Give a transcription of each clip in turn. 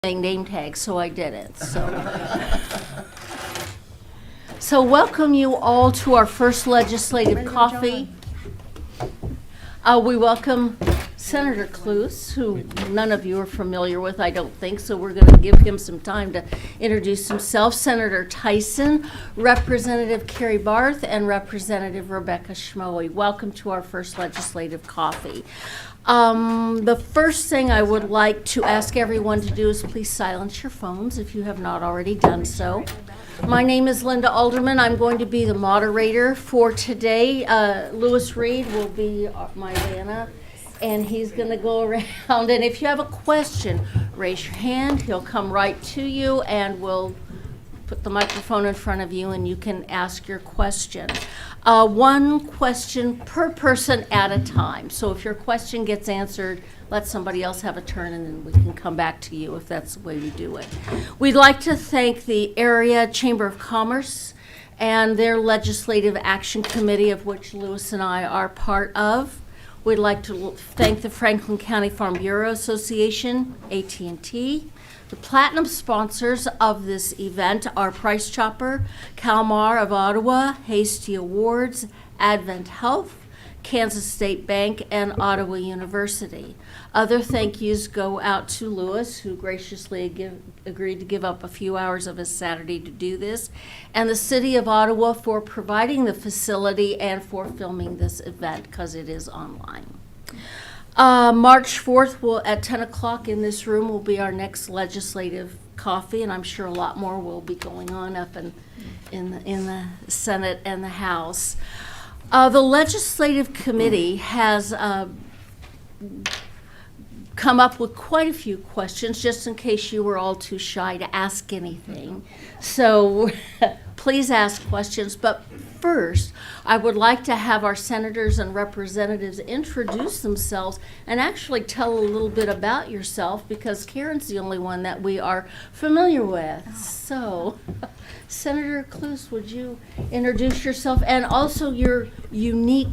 name tag, so I didn't. So welcome you all to our first legislative coffee. We welcome Senator Cluse, who none of you are familiar with, I don't think, so we're going to give him some time to introduce himself. Senator Tyson, Representative Carrie Barth, and Representative Rebecca Schmoe. Welcome to our first legislative coffee. The first thing I would like to ask everyone to do is please silence your phones if you have not already done so. My name is Linda Alderman. I'm going to be the moderator for today. Lewis Reed will be my Vanna, and he's going to go around. And if you have a question, raise your hand. He'll come right to you, and we'll put the microphone in front of you, and you can ask your question. One question per person at a time. So if your question gets answered, let somebody else have a turn, and then we can come back to you if that's the way we do it. We'd like to thank the Area Chamber of Commerce and their Legislative Action Committee, of which Lewis and I are part of. We'd like to thank the Franklin County Farm Bureau Association, AT&T. The platinum sponsors of this event are Price Chopper, Calmar of Ottawa, Hasty Awards, Advent Health, Kansas State Bank, and Ottawa University. Other thank yous go out to Lewis, who graciously agreed to give up a few hours of his Saturday to do this, and the City of Ottawa for providing the facility and for filming this event, because it is online. March 4th at 10 o'clock in this room will be our next legislative coffee, and I'm sure a lot more will be going on up in the Senate and the House. The Legislative Committee has come up with quite a few questions, just in case you were all too shy to ask anything. So please ask questions, but first, I would like to have our senators and representatives introduce themselves and actually tell a little bit about yourself, because Karen's the only one that we are familiar with. So, Senator Cluse, would you introduce yourself and also your the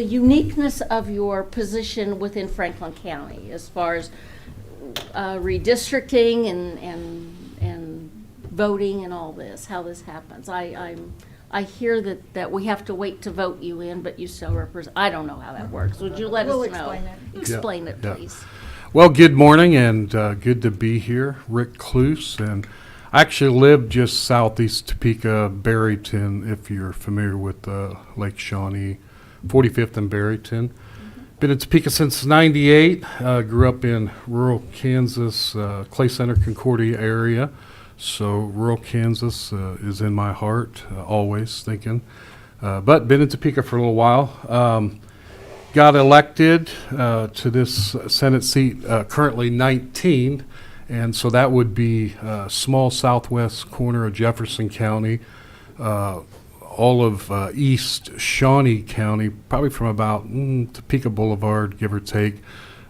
uniqueness of your position within Franklin County as far as redistricting and voting and all this, how this happens. I hear that we have to wait to vote you in, but you still represent. I don't know how that works. Would you let us know? Explain it. Explain it, please. Well, good morning, and good to be here. Rick Cluse, and I actually live just southeast Topeka, Barryton, if you're familiar with Lake Shawnee, 45th and Barryton. Been in Topeka since '98. Grew up in rural Kansas, Clay Center, Concordia area. So rural Kansas is in my heart, always thinking. But been in Topeka for a little while. Got elected to this Senate seat, currently 19, and so that would be small southwest corner of Jefferson County, all of East Shawnee County, probably from about Topeka Boulevard, give or take.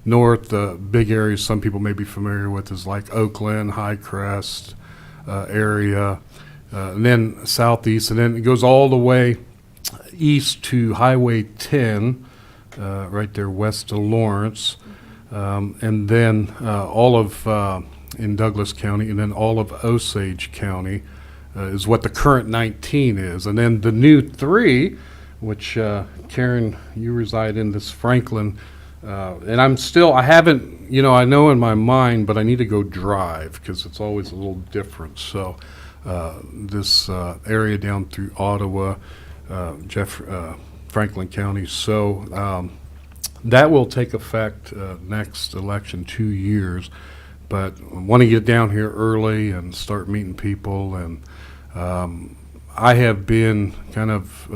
North, the big areas some people may be familiar with is like Oakland, Highcrest area, and then southeast, and then it goes all the way east to Highway 10, right there west of Lawrence, and then all of in Douglas County, and then all of Osage County is what the current 19 is. And then the new 3, which Karen, you reside in this Franklin, and I haven't, I know in my mind, but I need to go drive because it's always a little different. So this area down through Ottawa, Franklin County. So that will take effect next election, 2 years. But I want to get down here early and start meeting people. And I have been kind of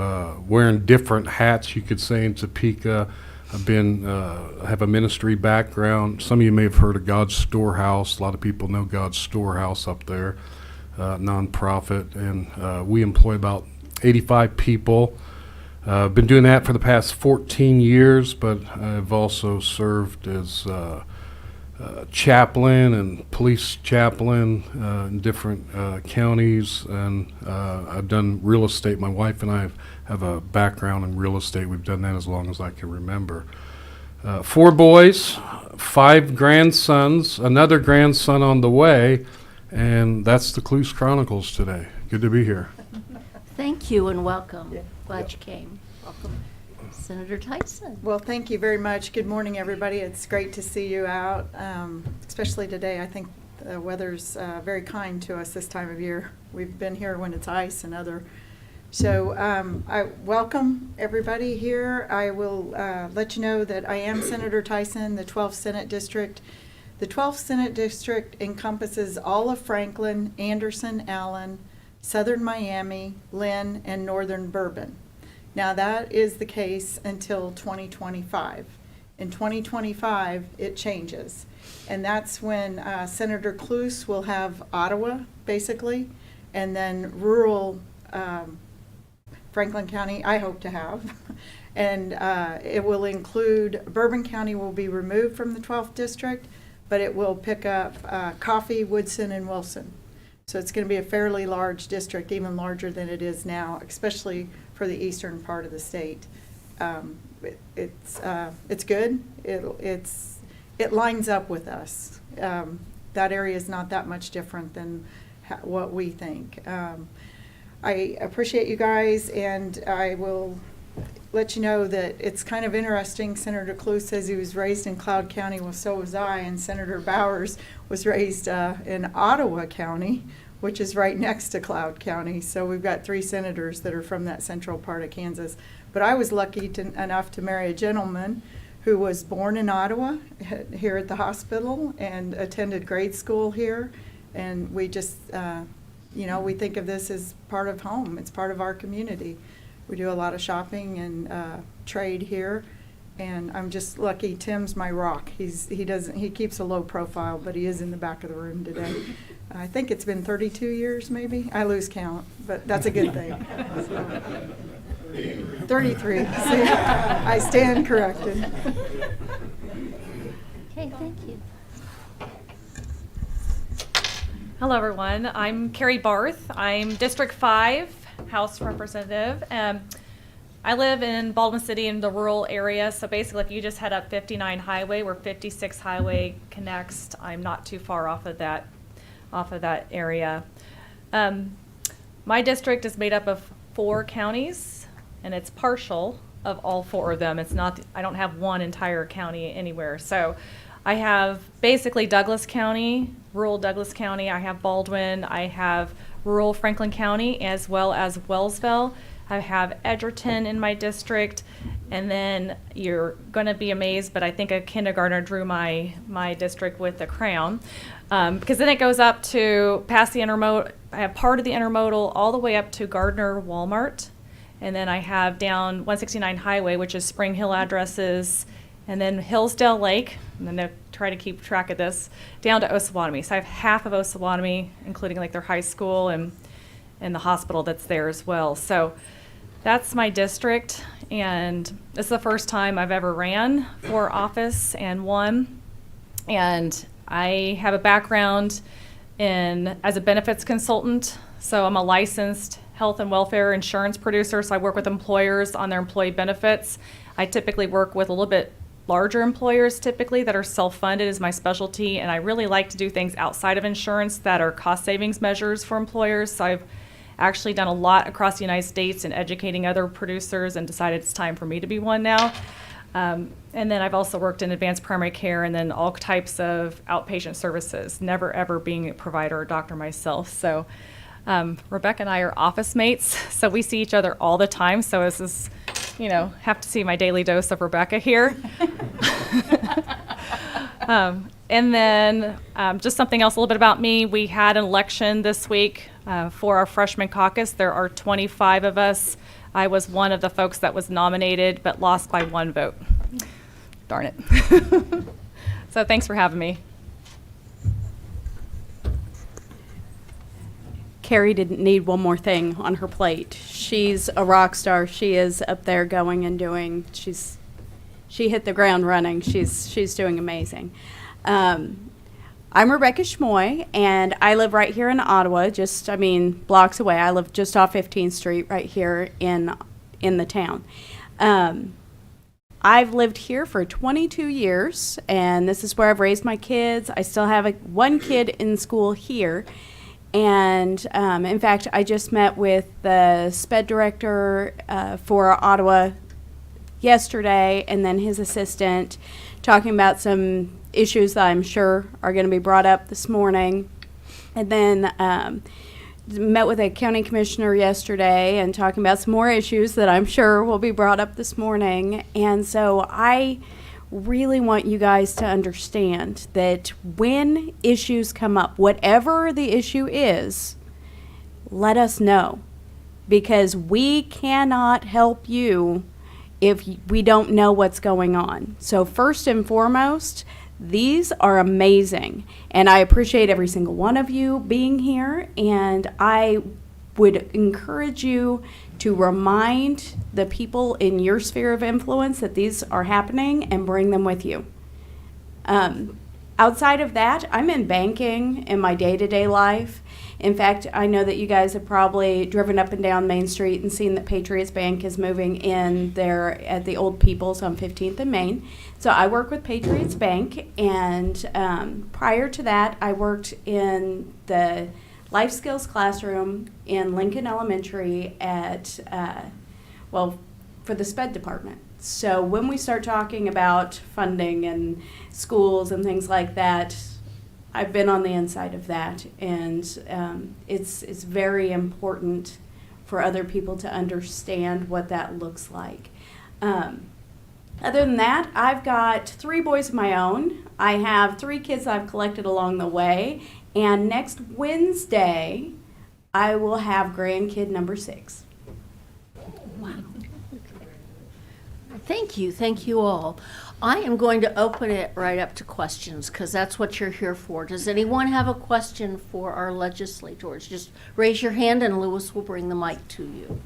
wearing different hats, you could say, in Topeka. I've been, have a ministry background. Some of you may have heard of God's Storehouse. A lot of people know God's Storehouse up there, nonprofit, and we employ about 85 people. Been doing that for the past 14 years, but I've also served as chaplain and police chaplain in different counties, and I've done real estate. My wife and I have a background in real estate. We've done that as long as I can remember. 4 boys, 5 grandsons, another grandson on the way, and that's the Cluse Chronicles today. Good to be here. Thank you and welcome. Glad you came. Welcome, Senator Tyson. Well, thank you very much. Good morning, everybody. It's great to see you out, especially today. I think the weather's very kind to us this time of year. We've been here when it's ice and other. So I welcome everybody here. I will let you know that I am Senator Tyson, the 12th Senate District. The 12th Senate District encompasses all of Franklin, Anderson, Allen, Southern Miami, Lynn, and Northern Bourbon. Now that is the case until 2025. In 2025, it changes. And that's when Senator Cluse will have Ottawa, basically, and then rural Franklin County, I hope to have. And it will include, Bourbon County will be removed from the 12th District, but it will pick up Coffee, Woodson, and Wilson. So it's going to be a fairly large district, even larger than it is now, especially for the eastern part of the state. It's good. It lines up with us. That area is not that much different than what we think. I appreciate you guys, and I will let you know that it's kind of interesting. Senator Cluse says he was raised in Cloud County, well, so was I, and Senator Bowers was raised in Ottawa County, which is right next to Cloud County. So we've got 3 senators that are from that central part of Kansas. But I was lucky enough to marry a gentleman who was born in Ottawa, here at the hospital, and attended grade school here. And we just, we think of this as part of home. It's part of our community. We do a lot of shopping and trade here, and I'm just lucky. Tim's my rock. He keeps a low profile, but he is in the back of the room today. I think it's been 32 years, maybe. I lose count, but that's a good thing. So, 33. See, I stand corrected. Okay, thank you. Hello, everyone. I'm Carrie Barth. I'm District 5 House Representative. I live in Baldwin City in the rural area, so basically if you just head up 59 Highway where 56 Highway connects, I'm not too far off of that area. My district is made up of 4 counties, and it's partial of all 4 of them. It's not, I don't have one entire county anywhere. So I have basically Douglas County, rural Douglas County. I have Baldwin. I have rural Franklin County, as well as Wellsville. I have Edgerton in my district, and then you're going to be amazed, but I think a kindergartner drew my district with a crayon, because then it goes up to past the intermodal. I have part of the intermodal all the way up to Gardner Walmart, and then I have down 169 Highway, which is Spring Hill addresses, and then Hillsdale Lake, and then they'll try to keep track of this, down to Osawatomie. So I have half of Osawatomie, including like their high school and the hospital that's there as well. So that's my district, and this is the first time I've ever ran for office and won. And I have a background as a benefits consultant. So I'm a licensed health and welfare insurance producer, so I work with employers on their employee benefits. I typically work with a little bit larger employers typically that are self-funded is my specialty, and I really like to do things outside of insurance that are cost savings measures for employers. So I've actually done a lot across the United States in educating other producers and decided it's time for me to be one now. And then I've also worked in advanced primary care and then all types of outpatient services, never ever being a provider or doctor myself. So Rebecca and I are office mates, so we see each other all the time. So this is, have to see my daily dose of Rebecca here. And then just something else a little bit about me. We had an election this week for our freshman caucus. There are 25 of us. I was one of the folks that was nominated but lost by 1 vote. Darn it. So thanks for having me. Carrie didn't need one more thing on her plate. She's a rock star. She is up there going and doing. She hit the ground running. She's doing amazing. I'm Rebecca Schmoy, and I live right here in Ottawa, blocks away. I live just off 15th Street right here in the town. I've lived here for 22 years, and this is where I've raised my kids. I still have one kid in school here. And in fact, I just met with the SPED director for Ottawa yesterday, and then his assistant, talking about some issues that I'm sure are going to be brought up this morning. And then met with a county commissioner yesterday and talking about some more issues that I'm sure will be brought up this morning. And so I really want you guys to understand that when issues come up, whatever the issue is, let us know, because we cannot help you if we don't know what's going on. So first and foremost, these are amazing, and I appreciate every single one of you being here, and I would encourage you to remind the people in your sphere of influence that these are happening and bring them with you. Outside of that, I'm in banking in my day-to-day life. In fact, I know that you guys have probably driven up and down Main Street and seen that Patriots Bank is moving in there at the Old People's on 15th and Main. So I work with Patriots Bank, and prior to that, I worked in the life skills classroom in Lincoln Elementary at, for the SPED department. So when we start talking about funding and schools and things like that, I've been on the inside of that, and it's very important for other people to understand what that looks like. Other than that, I've got 3 boys of my own. I have 3 kids I've collected along the way, and next Wednesday, I will have grandkid number 6. Thank you all. I am going to open it right up to questions, because that's what you're here for. Does anyone have a question for our legislators? Just raise your hand and Lewis will bring the mic to you.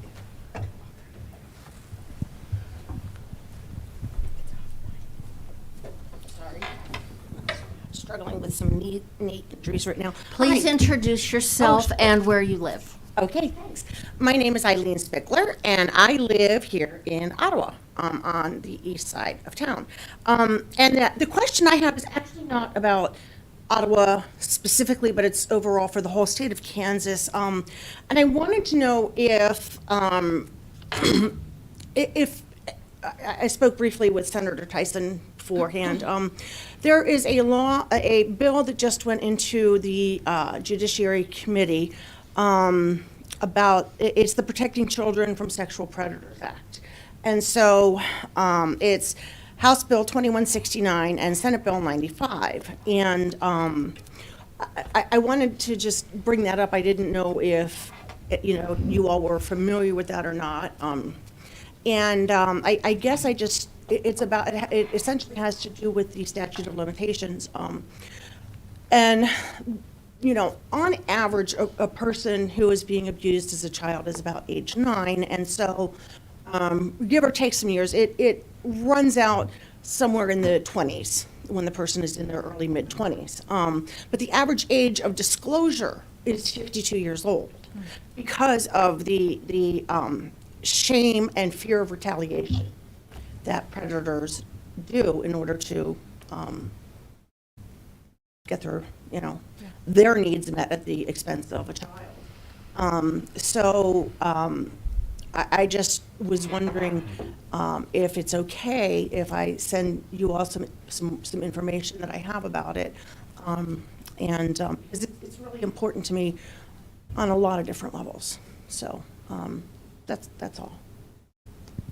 Sorry. Struggling with some knee injuries right now. Please Hi. introduce yourself and where you live. Okay, thanks. My name is Eileen Spickler, and I live here in Ottawa, on the east side of town. And the question I have is actually not about Ottawa specifically, but it's overall for the whole state of Kansas. And I wanted to know if I spoke briefly with Senator Tyson beforehand. There is a bill that just went into the Judiciary Committee it's the Protecting Children from Sexual Predators Act. And so it's House Bill 2169 and Senate Bill 95. And I wanted to just bring that up. I didn't know if, you all were familiar with that or not. I guess it essentially has to do with the statute of limitations. On average, a person who is being abused as a child is about age 9, and so give or take some years, it runs out somewhere in the 20s when the person is in their early mid-20s. But the average age of disclosure is 52 years old because of the shame and fear of retaliation that predators do in order to get their needs met at the expense of a child. I just was wondering if it's okay if I send you all some information that I have about it. Because it's really important to me on a lot of different levels. So that's all.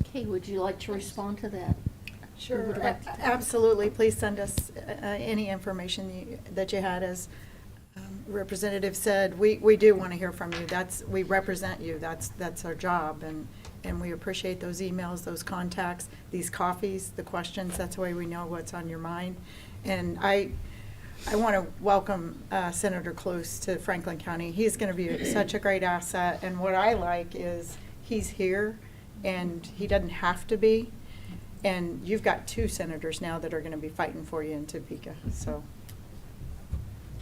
Okay, would you like to respond to that? Sure, Would like to- absolutely. Please send us any information that you had. As Representative said, we do want to hear from you. We represent you. That's our job, and we appreciate those emails, those contacts, these coffees, the questions. That's the way we know what's on your mind. And I want to welcome Senator Cluse to Franklin County. He's going to be such a great asset, and what I like is he's here, and he doesn't have to be. And you've got 2 senators now that are going to be fighting for you in Topeka, so.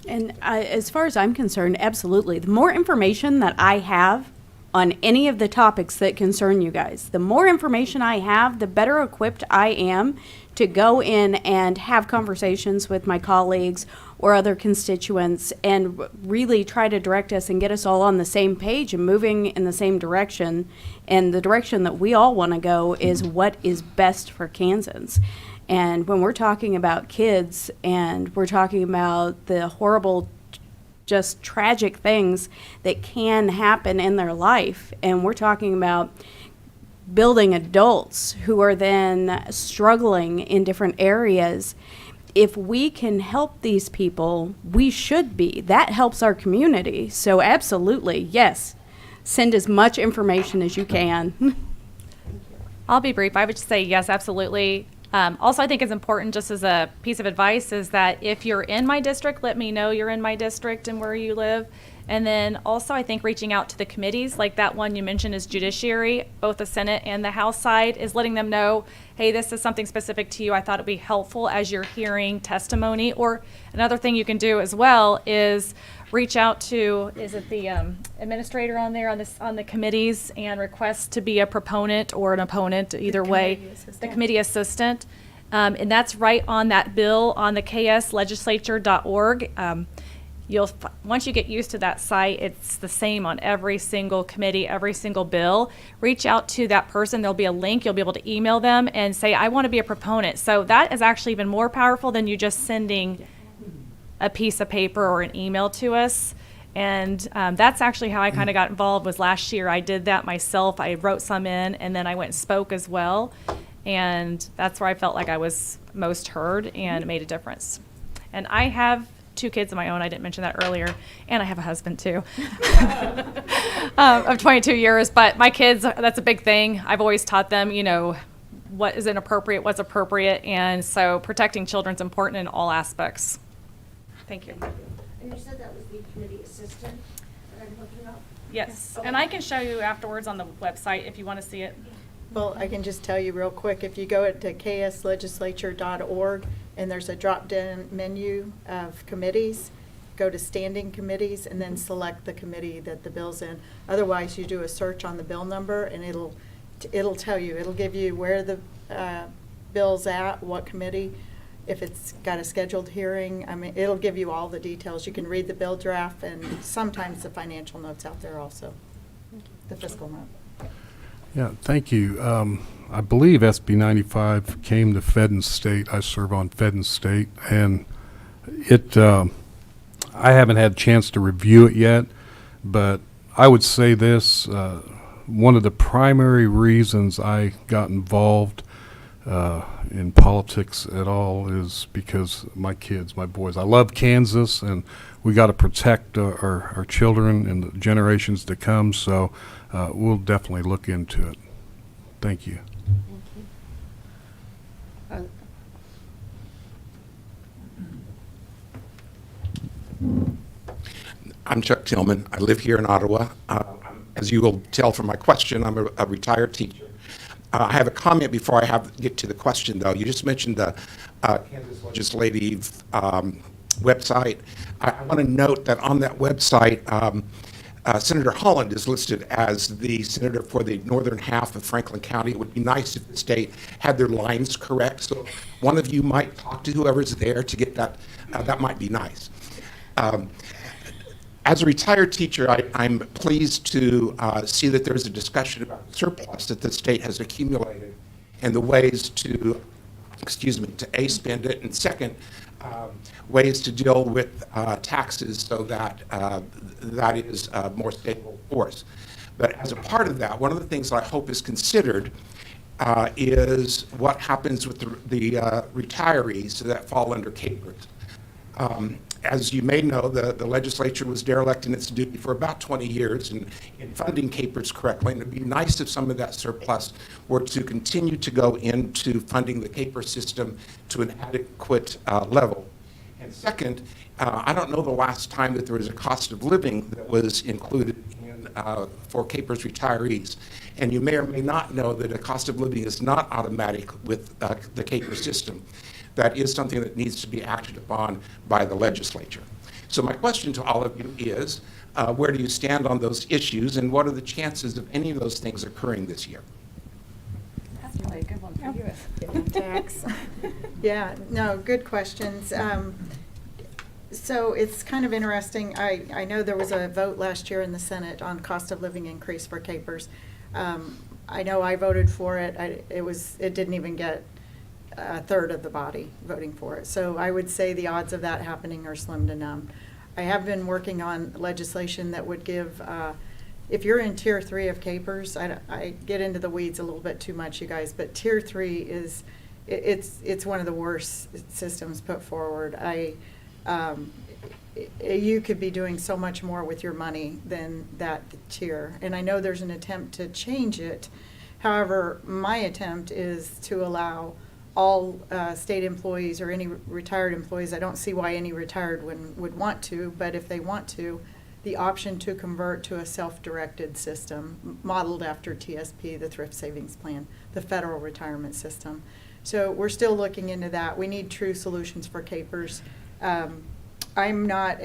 And as far as I'm concerned, absolutely. The more information that I have on any of the topics that concern you guys. The more information I have, the better equipped I am to go in and have conversations with my colleagues or other constituents and really try to direct us and get us all on the same page and moving in the same direction. And the direction that we all want to go is what is best for Kansans. And when we're talking about kids and we're talking about the horrible, just tragic things that can happen in their life, and we're talking about building adults who are then struggling in different areas, if we can help these people, we should be. That helps our community. So absolutely, yes, send as much information as you can. I'll be brief. I would just say yes, absolutely. Also, I think it's important, just as a piece of advice, is that if you're in my district, let me know you're in my district and where you live. And then also, I think reaching out to the committees, like that one you mentioned is Judiciary, both the Senate and the House side, is letting them know, hey, this is something specific to you. I thought it'd be helpful as you're hearing testimony. Or another thing you can do as well is reach out to, is it the administrator on there on the committees, and request to be a proponent or an opponent, either way. The committee assistant. And that's right on that bill on the kslegislature.org. Once you get used to that site, it's the same on every single committee, every single bill. Reach out to that person. There'll be a link. You'll be able to email them and say, I want to be a proponent. So that is actually even more powerful than you just sending a piece of paper or an email to us. And that's actually how I kind of got involved. Was last year I did that myself. I wrote some in, and then I went and spoke as well. And that's where I felt like I was most heard, and it made a difference. And I have 2 kids of my own. I didn't mention that earlier. And I have a husband too of 22 years. But my kids, that's a big thing. I've always taught them, what is inappropriate, what's appropriate. And so protecting children is important in all aspects. Thank you. And you said that was the committee assistant that I'm looking up? Yes. And I can show you afterwards on the website if you want to see it. Well, I can just tell you real quick, if you go to kslegislature.org and there's a drop-down menu of committees, go to standing committees and then select the committee that the bill's in. Otherwise, you do a search on the bill number and it'll tell you, it'll give you where the bill's at, what committee, if it's got a scheduled hearing. I mean, it'll give you all the details. You can read the bill draft and sometimes the financial notes out there also, the fiscal note. Yeah, thank you. I believe SB 95 came to Fedden State. I serve on Fedden State, and I haven't had a chance to review it yet, but I would say this, one of the primary reasons I got involved in politics at all is because my kids, my boys. I love Kansas, and we got to protect our children and the generations to come, so we'll definitely look into it. Thank you. I'm Chuck Tillman. I live here in Ottawa. As you will tell from my question, I'm a retired teacher. I have a comment before I get to the question, though. You just mentioned the Kansas Legislative website. I want to note that on that website, Senator Holland is listed as the senator for the northern half of Franklin County. It would be nice if the state had their lines correct. So one of you might talk to whoever's there to get that. That might be nice. As a retired teacher, I'm pleased to see that there's a discussion about the surplus that the state has accumulated and the ways to, to A, spend it, and second, ways to deal with taxes so that that is a more stable force. But as a part of that, one of the things I hope is considered is what happens with the retirees that fall under CAPERS. As you may know, the legislature was derelict in its duty for about 20 years in funding CAPERS correctly, and it would be nice if some of that surplus were to continue to go into funding the CAPERS system to an adequate level. And second, I don't know the last time that there was a cost of living that was included for CAPERS retirees. And you may or may not know that a cost of living is not automatic with the CAPERS system. That is something that needs to be acted upon by the legislature. So my question to all of you is, where do you stand on those issues, and what are the chances of any of those things occurring this year? That's really a good one for you. Tax. Yeah, no, good questions. So it's kind of interesting. I know there was a vote last year in the Senate on cost of living increase for Capers. I know I voted for it. It didn't even get a third of the body voting for it. So I would say the odds of that happening are slim to none. I have been working on legislation that would give, if you're in Tier 3 of Capers, I get into the weeds a little bit too much, you guys, but Tier 3 is, it's one of the worst systems put forward. You could be doing so much more with your money than that tier. And I know there's an attempt to change it. However, my attempt is to allow all state employees or any retired employees, I don't see why any retired would want to, but if they want to, the option to convert to a self-directed system modeled after TSP, the Thrift Savings Plan, the federal retirement system. So we're still looking into that. We need true solutions for Capers. I'm not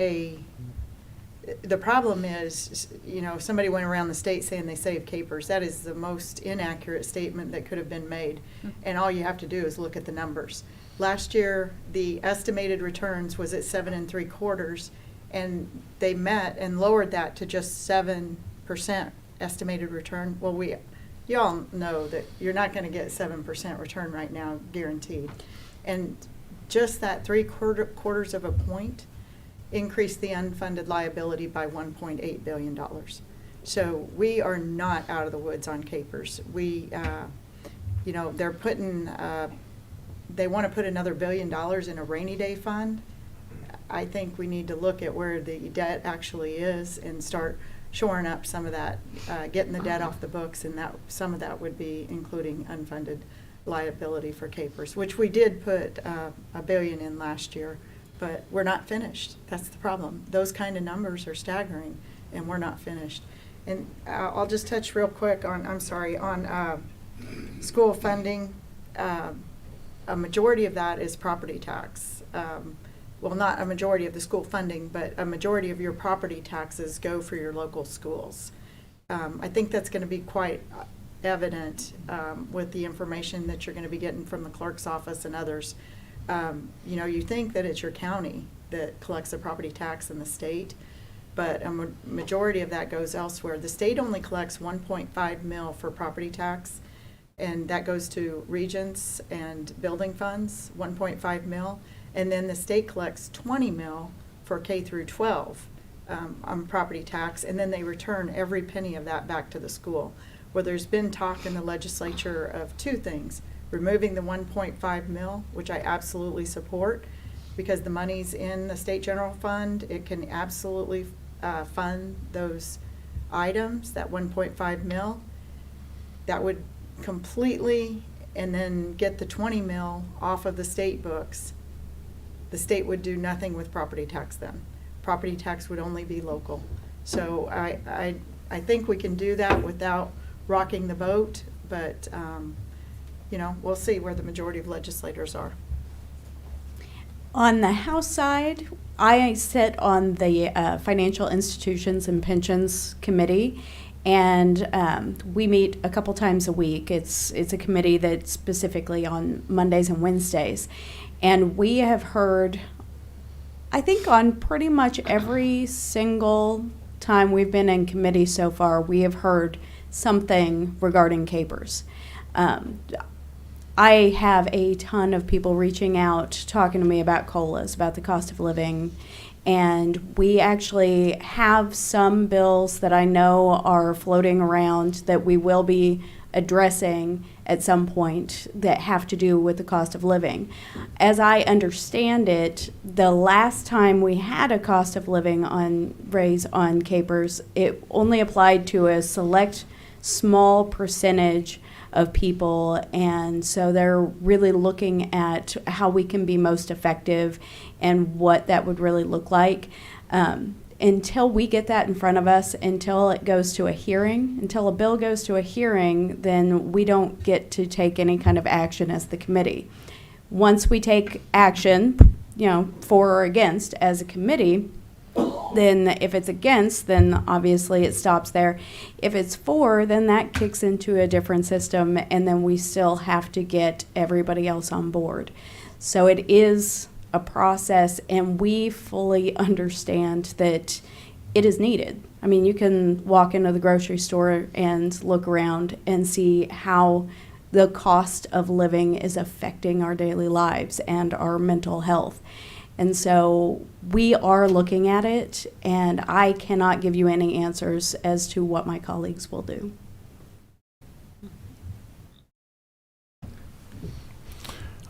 the problem is, if somebody went around the state saying they saved Capers, that is the most inaccurate statement that could have been made. And all you have to do is look at the numbers. Last year, the estimated returns was at 7 3/4, and they met and lowered that to just 7% estimated return. Well, you all know that you're not going to get 7% return right now, guaranteed. And just that 3/4 of a point increased the unfunded liability by $1.8 billion. So we are not out of the woods on Capers. They're putting, they want to put another $1 billion in a rainy day fund. I think we need to look at where the debt actually is and start shoring up some of that, getting the debt off the books, and that some of that would be including unfunded liability for Capers, which we did put $1 billion in last year. But we're not finished. That's the problem. Those kind of numbers are staggering, and we're not finished. And I'll just touch real quick on school funding. A majority of that is property tax. Well, not a majority of the school funding, but a majority of your property taxes go for your local schools. I think that's going to be quite evident with the information that you're going to be getting from the clerk's office and others. You think that it's your county that collects the property tax in the state, but a majority of that goes elsewhere. The state only collects 1.5 mil for property tax, and that goes to regents and building funds, 1.5 mil, and then the state collects 20 mil for K through 12 on property tax, and then they return every penny of that back to the school. Well, there's been talk in the legislature of two things: removing the 1.5 mil, which I absolutely support, because the money's in the state general fund. It can absolutely fund those items, that 1.5 mil. That would completely, and then get the 20 mil off of the state books. The state would do nothing with property tax then. Property tax would only be local. So I think we can do that without rocking the boat, but we'll see where the majority of legislators are. On the House side, I sit on the Financial Institutions and Pensions Committee, and we meet a couple times a week. It's a committee that's specifically on Mondays and Wednesdays, and we have heard, I think on pretty much every single time we've been in committee so far, we have heard something regarding Capers. I have a ton of people reaching out, talking to me about COLAs, about the cost of living, and we actually have some bills that I know are floating around that we will be addressing at some point that have to do with the cost of living. As I understand it, the last time we had a cost of living raise on Capers, it only applied to a select small percentage of people, and so they're really looking at how we can be most effective and what that would really look like. Until we get that in front of us, until it goes to a hearing, until a bill goes to a hearing, then we don't get to take any kind of action as the committee. Once we take action, for or against as a committee, Then if it's against, then obviously it stops there. If it's for, then that kicks into a different system, and then we still have to get everybody else on board. So it is a process, and we fully understand that it is needed. I mean, you can walk into the grocery store and look around and see how the cost of living is affecting our daily lives and our mental health. And so we are looking at it, and I cannot give you any answers as to what my colleagues will do.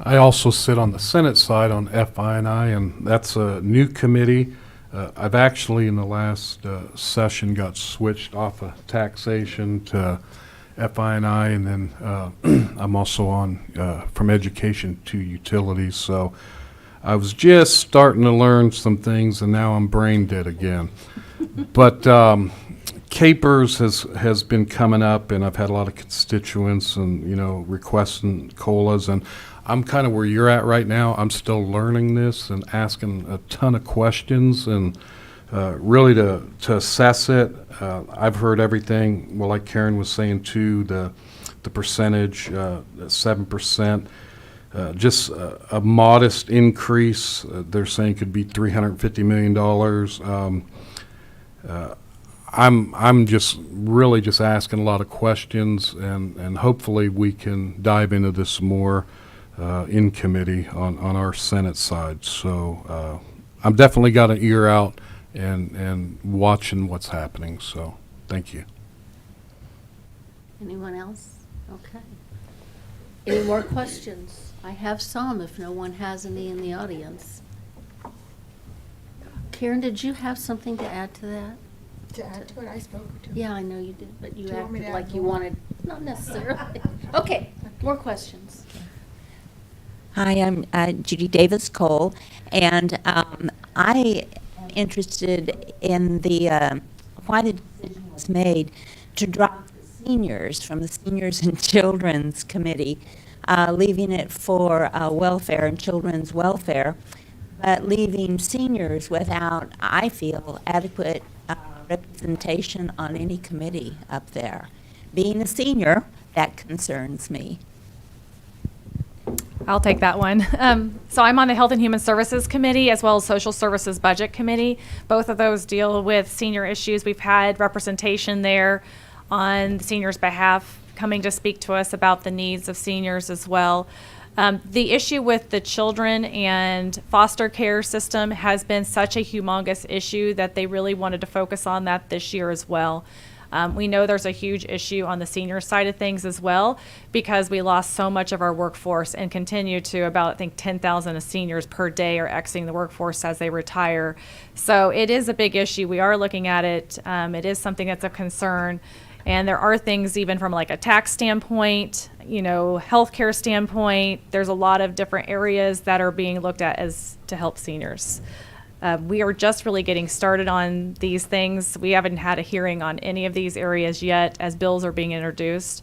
I also sit on the Senate side on FI&I, and that's a new committee. I've actually, in the last session, got switched off of taxation to FI&I, and then I'm also on from education to utilities. So I was just starting to learn some things, and now I'm brain dead again. But Capers has been coming up, and I've had a lot of constituents and, you know, requesting COLAs, and I'm kind of where you're at right now. I'm still learning this and asking a ton of questions, and really to assess it. I've heard everything, well, like Karen was saying too, the percentage, 7%. Just a modest increase. They're saying could be $350 million. I'm just really just asking a lot of questions, and hopefully we can dive into this more in committee on our Senate side. So I'm definitely got an ear out and watching what's happening. So thank you. Anyone else? Okay. Any more questions? I have some if no one has any in the audience. Karen, did you have something to add to that? To add to what I spoke to. Yeah, I know you did, but you Do you want me acted to like add you more? wanted, not necessarily. Okay, more questions. Hi, I'm Judy Davis Cole, and I am interested in the why the decision was made to drop the seniors from the Seniors and Children's Committee, leaving it for welfare and children's welfare, but leaving seniors without, I feel, adequate representation on any committee up there. Being a senior, that concerns me. I'll take that one. So I'm on the Health and Human Services Committee as well as Social Services Budget Committee. Both of those deal with senior issues. We've had representation there on the seniors' behalf coming to speak to us about the needs of seniors as well. The issue with the children and foster care system has been such a humongous issue that they really wanted to focus on that this year as well. We know there's a huge issue on the senior side of things as well because we lost so much of our workforce and continue to about, I think, 10,000 seniors per day are exiting the workforce as they retire. So it is a big issue. We are looking at it. It is something that's a concern. And there are things even from like a tax standpoint, you know, healthcare standpoint, there's a lot of different areas that are being looked at as to help seniors. We are just really getting started on these things. We haven't had a hearing on any of these areas yet as bills are being introduced.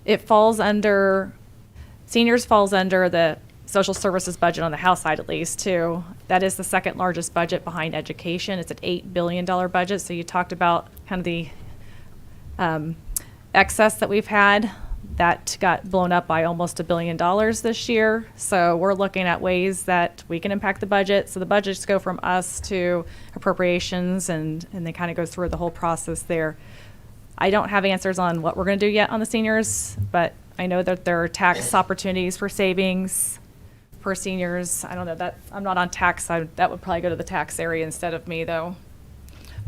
It falls under, seniors falls under the social services budget on the House side at least too. That is the second largest budget behind education. It's an $8 billion budget. So you talked about kind of the excess that we've had. That got blown up by almost $1 billion this year. So we're looking at ways that we can impact the budget. So the budgets go from us to appropriations and they kind of go through the whole process there. I don't have answers on what we're going to do yet on the seniors, but I know that there are tax opportunities for savings for seniors. I don't know that I'm not on tax. That would probably go to the tax area instead of me though.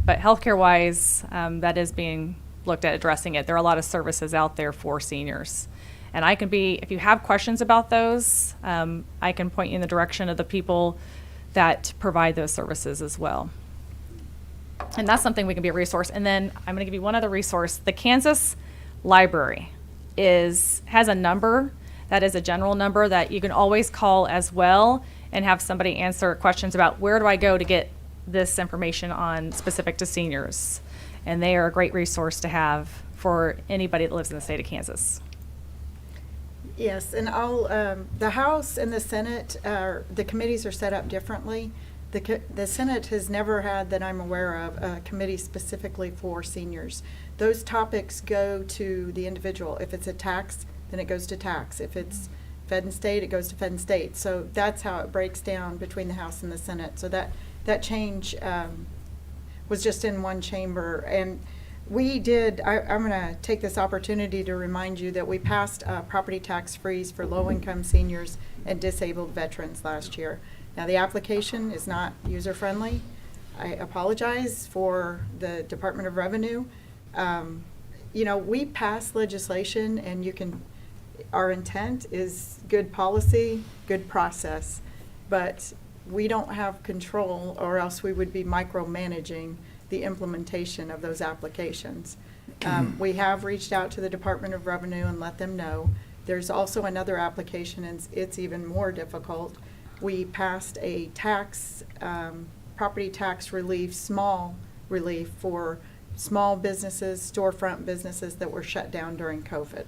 But healthcare wise, that is being looked at addressing it. There are a lot of services out there for seniors. And I can be, if you have questions about those, I can point you in the direction of the people that provide those services as well. And that's something we can be a resource. And then I'm going to give you one other resource. The Kansas Library has a number that is a general number that you can always call as well and have somebody answer questions about where do I go to get this information on specific to seniors. And they are a great resource to have for anybody that lives in the state of Kansas. Yes, and the House and the Senate, the committees are set up differently. The Senate has never had, that I'm aware of, a committee specifically for seniors. Those topics go to the individual. If it's a tax, then it goes to tax. If it's Fed and state, it goes to Fed and state. So that's how it breaks down between the House and the Senate. So that change was just in one chamber. And we did, I'm going to take this opportunity to remind you that we passed a property tax freeze for low-income seniors and disabled veterans last year. Now, the application is not user-friendly. I apologize for the Department of Revenue. You know, we pass legislation, and our intent is good policy, good process, but we don't have control, or else we would be micromanaging the implementation of those applications. We have reached out to the Department of Revenue and let them know. There's also another application, and it's even more difficult. We passed a property tax relief, small relief for small businesses, storefront businesses that were shut down during COVID.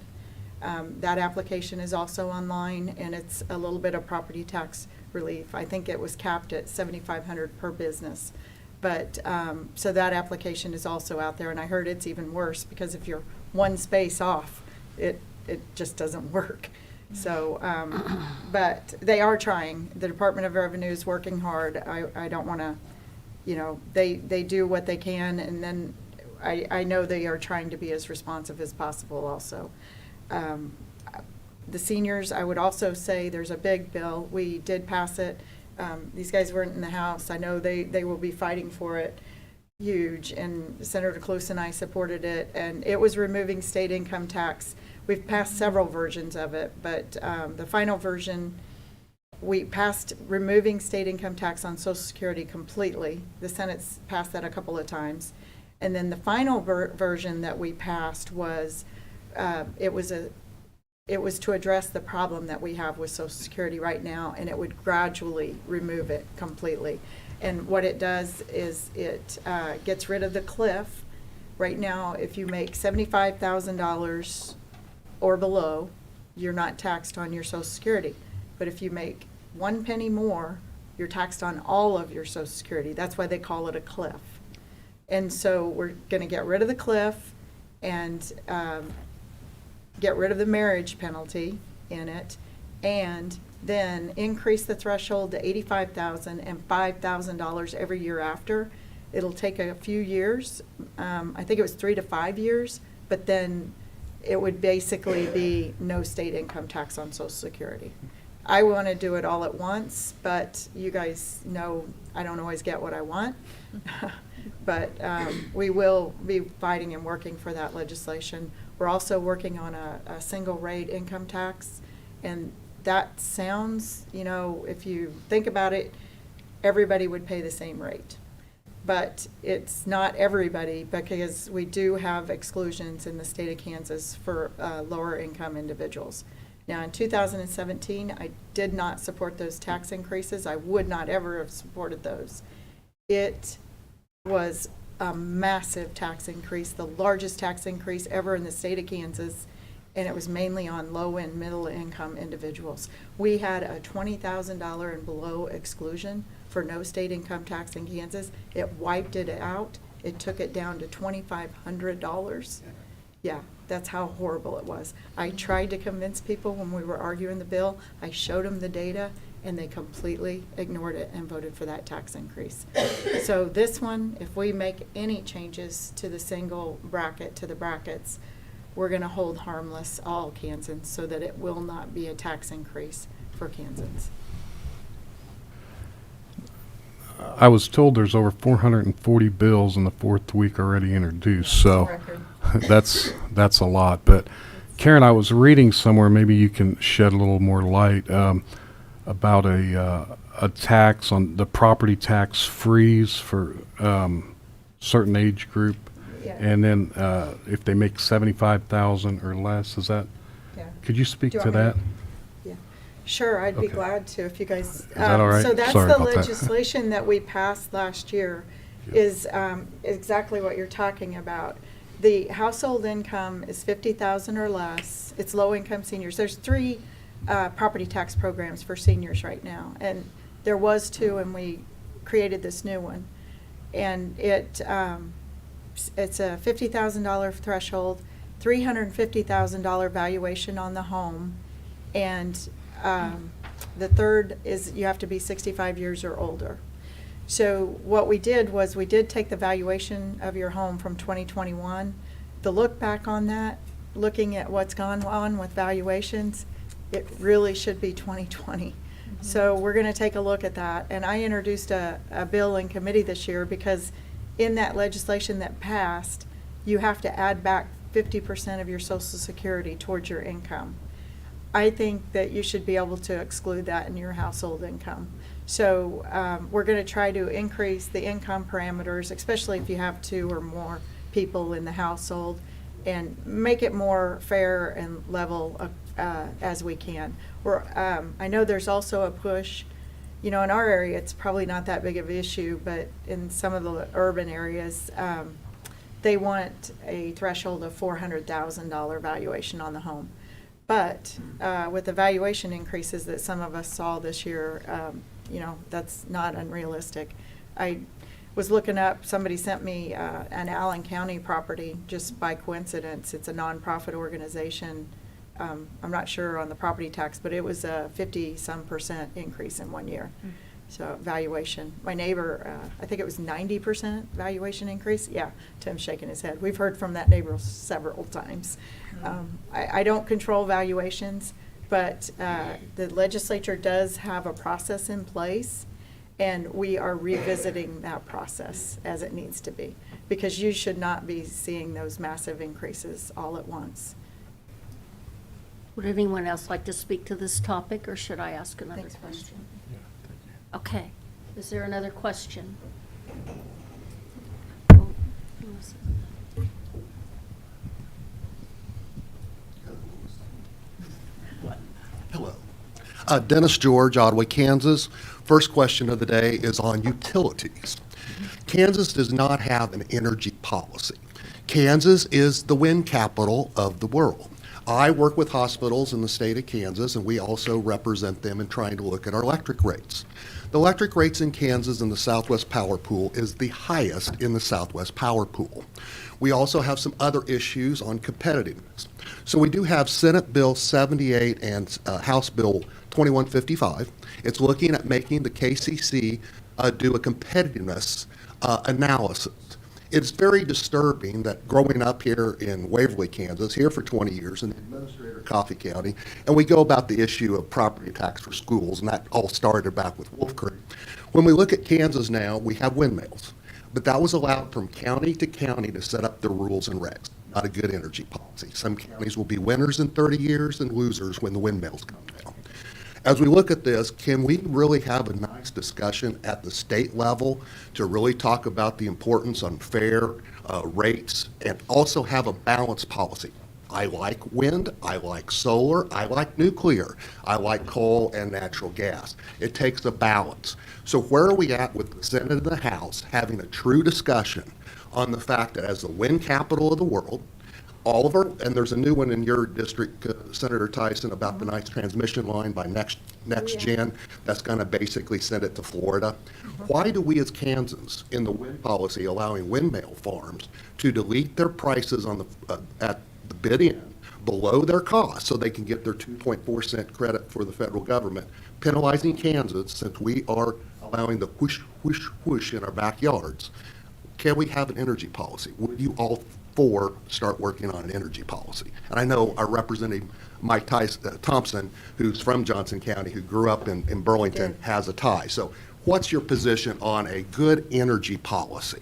That application is also online, and it's a little bit of property tax relief. I think it was capped at $7,500 per business. But, so that application is also out there, and I heard it's even worse, because if you're one space off, it just doesn't work. So, but they are trying. The Department of Revenue is working hard. I don't want to, you know, they do what they can, and then I know they are trying to be as responsive as possible also. The seniors, I would also say there's a big bill. We did pass it. These guys weren't in the House. I know they will be fighting for it huge, and Senator Cluse and I supported it, and it was removing state income tax. We've passed several versions of it, but the final version, we passed removing state income tax on Social Security completely. The Senate's passed that a couple of times. And then the final version that we passed was, it was to address the problem that we have with Social Security right now, and it would gradually remove it completely. And what it does is it gets rid of the cliff. Right now, if you make $75,000 or below, you're not taxed on your Social Security. But if you make 1 penny more, you're taxed on all of your Social Security. That's why they call it a cliff. And so we're going to get rid of the cliff and get rid of the marriage penalty in it, and then increase the threshold to $85,000 and $5,000 every year after. It'll take a few years. I think it was 3 to 5 years, but then it would basically be no state income tax on Social Security. I want to do it all at once, but you guys know I don't always get what I want. But we will be fighting and working for that legislation. We're also working on a single rate income tax, and that sounds, you know, if you think about it, everybody would pay the same rate. But it's not everybody, because we do have exclusions in the state of Kansas for lower income individuals. Now, in 2017, I did not support those tax increases. I would not ever have supported those. It was a massive tax increase, the largest tax increase ever in the state of Kansas, and it was mainly on low and middle income individuals. We had a $20,000 and below exclusion for no state income tax in Kansas. It wiped it out. It took it down to $2,500. Yeah, that's how horrible it was. I tried to convince people when we were arguing the bill. I showed them the data, and they completely ignored it and voted for that tax increase. So this one, if we make any changes to the single bracket, to the brackets, we're going to hold harmless all Kansans so that it will not be a tax increase for Kansans. I was told there's over 440 bills in the fourth week already introduced, so Record. that's a lot. But Karen, I was reading somewhere, maybe you can shed a little more light about a tax on the property tax freeze for certain age group, Yeah. and then if they make 75,000 or less, is that? Yeah. Could you speak Do you to want me that? Yeah, sure, I'd be Okay. glad to if you guys. Is that all right? So that's Sorry the about that. legislation that we passed last year is exactly what you're talking about. The household income is 50,000 or less. It's low-income seniors. There's 3 property tax programs for seniors right now, and there was 2, and we created this new one. And it's a $50,000 threshold, $350,000 valuation on the home, and the third is you have to be 65 years or older. So what we did was we did take the valuation of your home from 2021. The look back on that, looking at what's gone on with valuations, it really should be 2020. So we're going to take a look at that. And I introduced a bill in committee this year because in that legislation that passed, you have to add back 50% of your Social Security towards your income. I think that you should be able to exclude that in your household income. So we're going to try to increase the income parameters, especially if you have 2 or more people in the household, and make it more fair and level as we can. I know there's also a push, in our area it's probably not that big of an issue, but in some of the urban areas, they want a threshold of $400,000 valuation on the home. But with the valuation increases that some of us saw this year, that's not unrealistic. I was looking up, somebody sent me an Allen County property just by coincidence. It's a nonprofit organization. I'm not sure on the property tax, but it was a 50-some% increase in 1 year. So valuation. My neighbor, I think it was 90% valuation increase. Yeah, Tim's shaking his head. We've heard from that neighbor several times. I don't control valuations, but the legislature does have a process in place, and we are revisiting that process as it needs to be, because you should not be seeing those massive increases all at once. Would anyone else like to speak to this topic, or should I ask another Thanks, Pam. question? Okay. Is there another question? Oh, Hello. Dennis George, Ottawa, Kansas. First question of the day is on utilities. Kansas does not have an energy policy. Kansas is the wind capital of the world. I work with hospitals in the state of Kansas, and we also represent them in trying to look at our electric rates. The electric rates in Kansas in the Southwest Power Pool is the highest in the Southwest Power Pool. We also have some other issues on competitiveness. So we do have Senate Bill 78 and House Bill 2155. It's looking at making the KCC do a competitiveness analysis. It's very disturbing that growing up here in Waverly, Kansas, here for 20 years, in Administrator Coffee County, and we go about the issue of property tax for schools, and that all started back with Wolf Creek. When we look at Kansas now, we have windmills, but that was allowed from county to county to set up the rules and regs. Not a good energy policy. Some counties will be winners in 30 years and losers when the windmills come down. As we look at this, can we really have a nice discussion at the state level to really talk about the importance on fair rates and also have a balanced policy? I like wind, I like solar, I like nuclear, I like coal and natural gas. It takes a balance. So where are we at with the Senate and the House having a true discussion on the fact that as the wind capital of the world, all of our, and there's a new one in your district, Senator Tyson, about the nice transmission line by next gen that's going to basically send it to Florida. Why do we as Kansans in the wind policy allowing windmill farms to delete their prices on the at the bid end below their cost so they can get their 2.4 cent credit for the federal government, penalizing Kansas since we are allowing the whoosh, whoosh, whoosh in our backyards? Can we have an energy policy? Would you all four start working on an energy policy? And I know our representative, Mike Thompson, who's from Johnson County, who grew up in Burlington, has a tie. So what's your position on a good energy policy?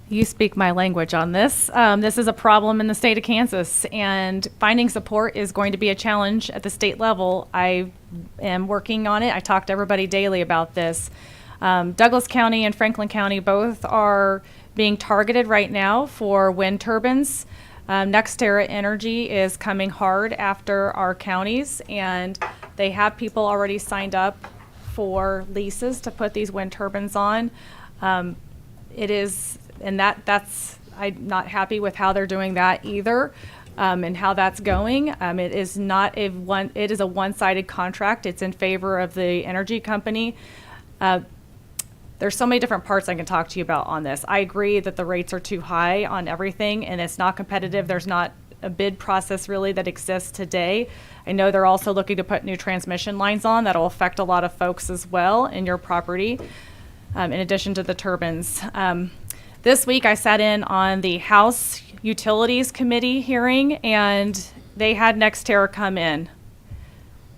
You speak my language on this. This is a problem in the state of Kansas, and finding support is going to be a challenge at the state level. I am working on it. I talk to everybody daily about this. Douglas County and Franklin County both are being targeted right now for wind turbines. NextEra Energy is coming hard after our counties, and they have people already signed up for leases to put these wind turbines on. It is, and that's, I'm not happy with how they're doing that either, and how that's going. It is not it is a one-sided contract. It's in favor of the energy company. There's so many different parts I can talk to you about on this. I agree that the rates are too high on everything, and it's not competitive. There's not a bid process really that exists today. I know they're also looking to put new transmission lines on that'll affect a lot of folks as well in your property, in addition to the turbines. This week I sat in on the House Utilities Committee hearing, and they had NextEra come in.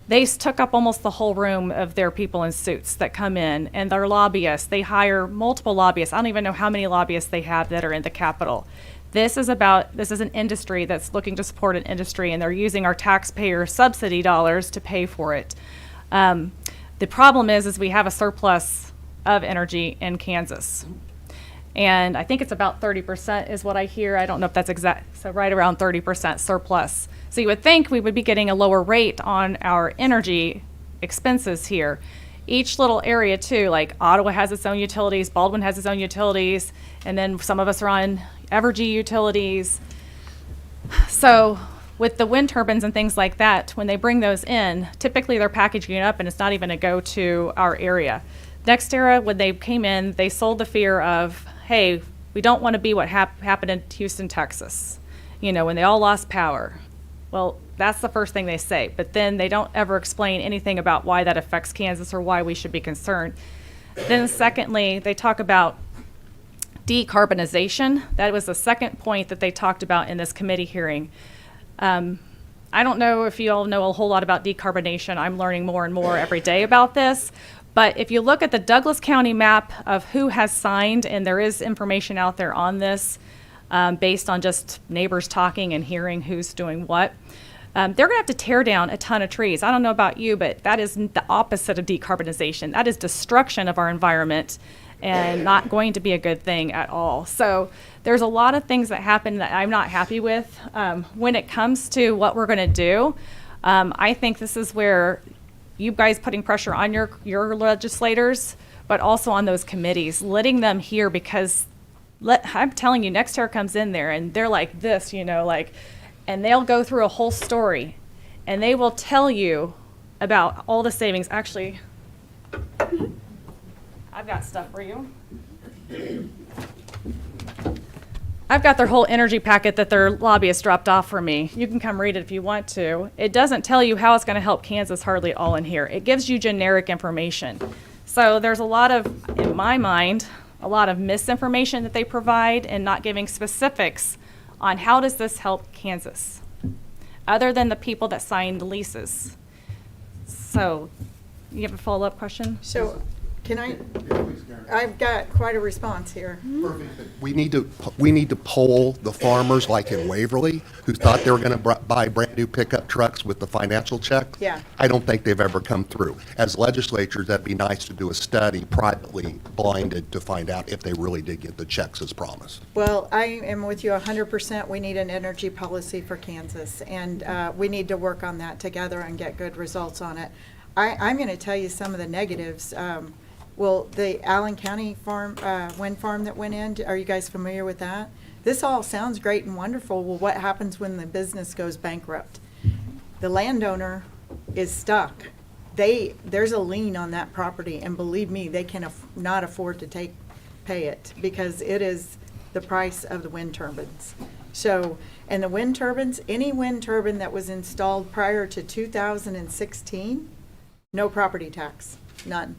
They took up almost the whole room of their people in suits that come in, and their lobbyists. They hire multiple lobbyists. I don't even know how many lobbyists they have that are in the Capitol. This is an industry that's looking to support an industry, and they're using our taxpayer subsidy dollars to pay for it. The problem is we have a surplus of energy in Kansas. And I think it's about 30% is what I hear. I don't know if that's exact, so right around 30% surplus. So you would think we would be getting a lower rate on our energy expenses here. Each little area too, like Ottawa has its own utilities, Baldwin has its own utilities, and then some of us are on Evergy utilities. So with the wind turbines and things like that, when they bring those in, typically they're packaging it up and it's not even a go to our area. NextEra, when they came in, they sold the fear of, hey, we don't want to be what happened in Houston, Texas, when they all lost power. Well, that's the first thing they say, but then they don't ever explain anything about why that affects Kansas or why we should be concerned. Then secondly, they talk about decarbonization. That was the second point that they talked about in this committee hearing. I don't know if you all know a whole lot about decarbonization. I'm learning more and more every day about this. But if you look at the Douglas County map of who has signed, and there is information out there on this based on just neighbors talking and hearing who's doing what, they're going to have to tear down a ton of trees. I don't know about you, but that is the opposite of decarbonization. That is destruction of our environment and not going to be a good thing at all. So there's a lot of things that happen that I'm not happy with. When it comes to what we're going to do, I think this is where you guys putting pressure on your legislators, but also on those committees, letting them hear, because I'm telling you, NextEra comes in there and they're like this, and they'll go through a whole story and they will tell you about all the savings. Actually, I've got stuff for you. I've got their whole energy packet that their lobbyists dropped off for me. You can come read it if you want to. It doesn't tell you how it's going to help Kansas hardly at all in here. It gives you generic information. So there's a lot of, in my mind, a lot of misinformation that they provide and not giving specifics on how does this help Kansas, other than the people that signed leases. So you have a follow-up question? So, I've got quite a response here. We need to poll the farmers like in Waverly who thought they were going to buy brand new pickup trucks with the financial check. Yeah. I don't think they've ever come through. As legislatures, that'd be nice to do a study privately, blinded, to find out if they really did get the checks as promised. Well, I am with you 100%. We need an energy policy for Kansas, and we need to work on that together and get good results on it. I'm going to tell you some of the negatives. Well, the Allen County wind farm that went in, are you guys familiar with that? This all sounds great and wonderful. Well, what happens when the business goes bankrupt? The landowner is stuck. There's a lien on that property, and believe me, they can not afford to pay it, because it is the price of the wind turbines. So, and the wind turbines, any wind turbine that was installed prior to 2016, no property tax, none.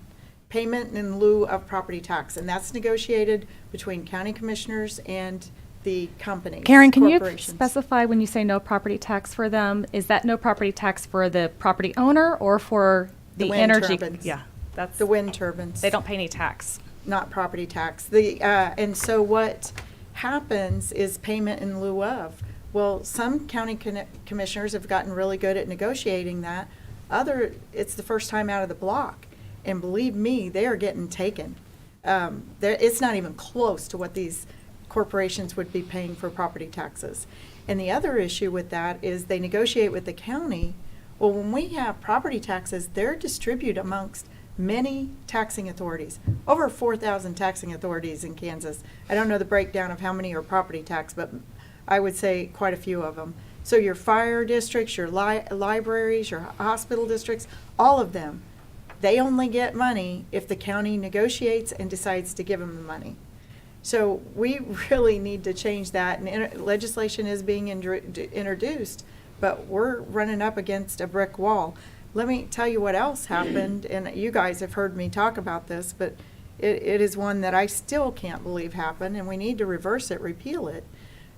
Payment in lieu of property tax, and that's negotiated between county commissioners and the companies. Karen, can you corporations. specify when you say no property tax for them? Is that no property tax for the property owner or for the wind energy? turbines. Yeah, that's The wind turbines. they don't pay any tax. Not property tax. And so what happens is payment in lieu of. Well, some county commissioners have gotten really good at negotiating that. It's the first time out of the block. And believe me, they are getting taken. It's not even close to what these corporations would be paying for property taxes. And the other issue with that is they negotiate with the county. Well, when we have property taxes, they're distributed amongst many taxing authorities. Over 4,000 taxing authorities in Kansas. I don't know the breakdown of how many are property tax, but I would say quite a few of them. So your fire districts, your libraries, your hospital districts, all of them. They only get money if the county negotiates and decides to give them the money. So we really need to change that, and legislation is being introduced, but we're running up against a brick wall. Let me tell you what else happened, and you guys have heard me talk about this, but it is one that I still can't believe happened, and we need to reverse it, repeal it.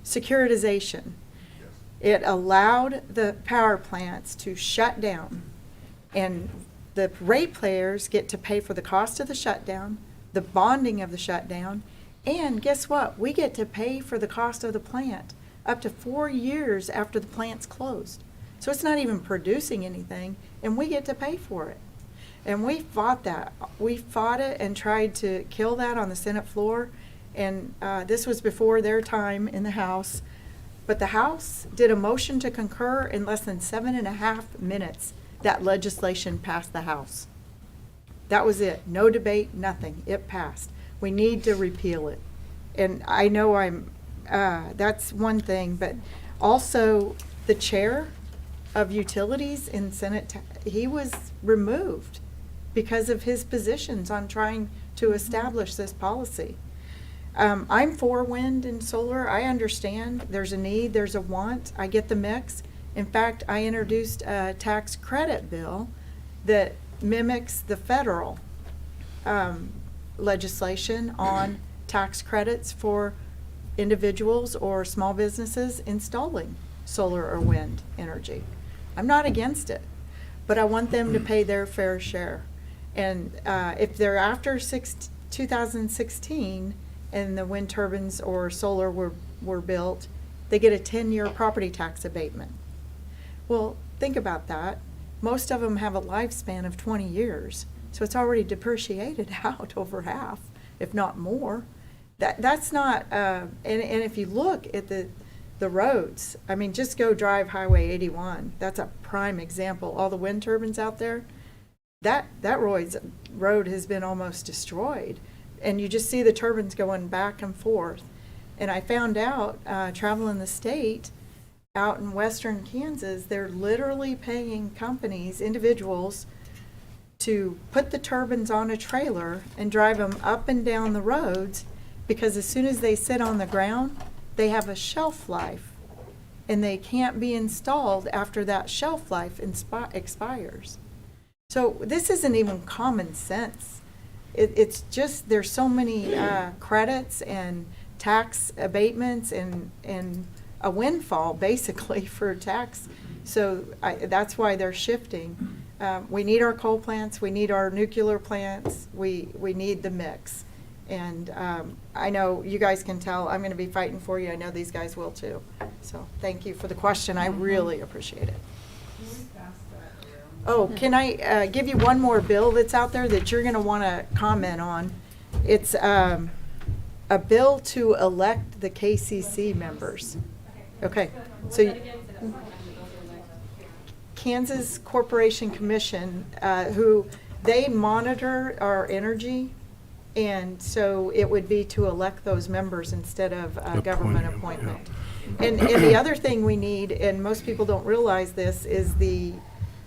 Securitization. It allowed the power plants to shut down, and the ratepayers get to pay for the cost of the shutdown, the bonding of the shutdown, and guess what? We get to pay for the cost of the plant up to 4 years after the plant's closed. So it's not even producing anything, and we get to pay for it. And we fought that. We fought it and tried to kill that on the Senate floor, and this was before their time in the House. But the House did a motion to concur in less than 7.5 minutes. That legislation passed the House. That was it. No debate, nothing. It passed. We need to repeal it. And I know that's one thing, but also the chair of utilities in Senate, he was removed because of his positions on trying to establish this policy. I'm for wind and solar. I understand there's a need, there's a want. I get the mix. In fact, I introduced a tax credit bill that mimics the federal legislation on tax credits for individuals or small businesses installing solar or wind energy. I'm not against it, but I want them to pay their fair share. And if they're after 2016 and the wind turbines or solar were built, they get a 10-year property tax abatement. Well, think about that. Most of them have a lifespan of 20 years, so it's already depreciated out over half, if not more. That's not, and if you look at the roads, I mean, just go drive Highway 81. That's a prime example. All the wind turbines out there, that road has been almost destroyed. And you just see the turbines going back and forth. And I found out, traveling the state, out in western Kansas, they're literally paying companies, individuals, to put the turbines on a trailer and drive them up and down the roads, because as soon as they sit on the ground, they have a shelf life, and they can't be installed after that shelf life expires. So this isn't even common sense. It's just, there's so many credits and tax abatements and a windfall basically for tax. So that's why they're shifting. We need our coal plants, we need our nuclear plants, we need the mix. And I know you guys can tell I'm going to be fighting for you. I know these guys will too. So thank you for the question. I really appreciate it. Oh, can I give you one more bill that's out there that you're going to want to comment on? It's a bill to elect the KCC members. Okay, so Kansas Corporation Commission, who they monitor our energy, and so it would be to elect those members instead of government appointment. And the other thing we need, and most people don't realize this, is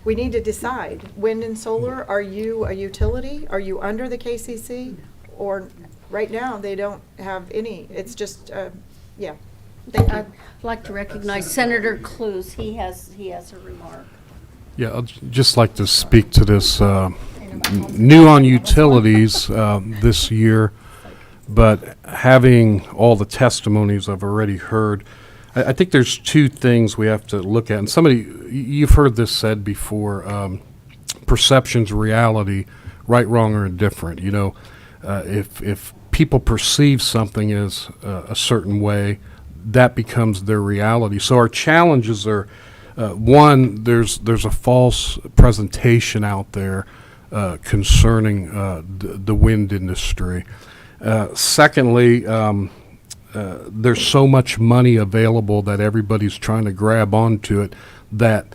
we need to decide, wind and solar, are you a utility? Are you under the KCC? Or right now, they don't have any, it's just, yeah. Thank you. I'd like to recognize Senator Clues. He has a remark. Yeah, I'd just like to speak to this new on utilities this year, but having all the testimonies I've already heard, I think there's two things we have to look at. And you've heard this said before, perception's reality, right, wrong, or indifferent. You know, if people perceive something as a certain way, that becomes their reality. So our challenges are, one, there's a false presentation out there concerning the wind industry. Secondly, there's so much money available that everybody's trying to grab onto it that